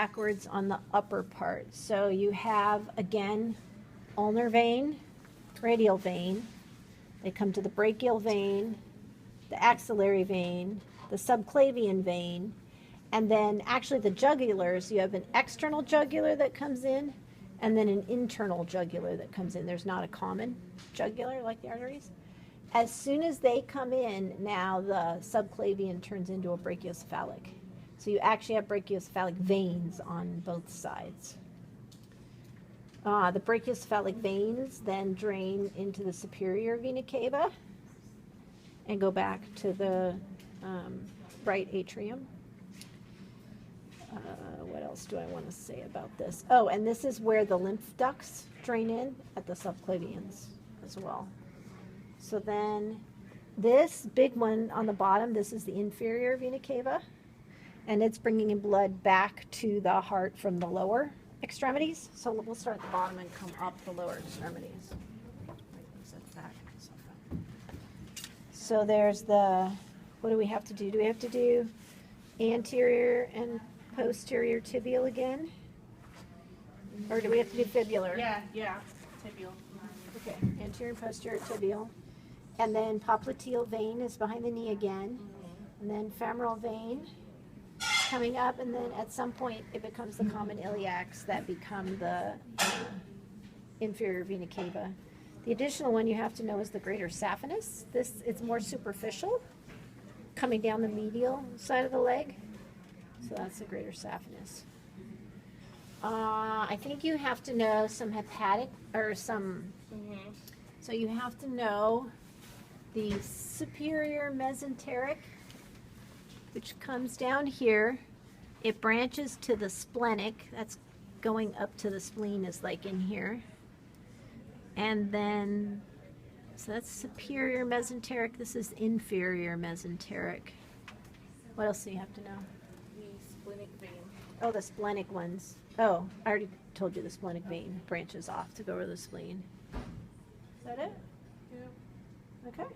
backwards on the upper part. So you have, again, ulnar vein, radial vein. They come to the brachial vein, the axillary vein, the subclavian vein, and then actually the jugulars, you have an external jugular that comes in, and then an internal jugular that comes in. There's not a common jugular like the arteries. As soon as they come in, now the subclavian turns into a brachiocephalic. So you actually have brachiocephalic veins on both sides. The brachiocephalic veins then drain into the superior vena cava and go back to the right atrium. What else do I want to say about this? Oh, and this is where the lymph ducts drain in at the subclavians as well. So then this big one on the bottom, this is the inferior vena cava, and it's bringing in blood back to the heart from the lower extremities. So we'll start at the bottom and come up the lower extremities. So there's the, what do we have to do? Do we have to do anterior and posterior tibial again? Or do we have to do fibular? Yeah, tibial. Okay, anterior and posterior tibial. And then popliteal vein is behind the knee again. And then femoral vein coming up, and then at some point it becomes the common iliacs that become the inferior vena cava. The additional one you have to know is the greater saphenous. This it's more superficial, coming down the medial side of the leg. So that's the greater saphenous. I think you have to know some hepatic or some. So you have to know the superior mesenteric, which comes down here. It branches to the splenic. That's going up to the spleen, is like in here. And then, so that's superior mesenteric. This is inferior mesenteric. What else do you have to know? The splenic vein. Oh, the splenic ones. Oh, I already told you the splenic vein branches off to go over the spleen. Is that it? Yeah. Okay.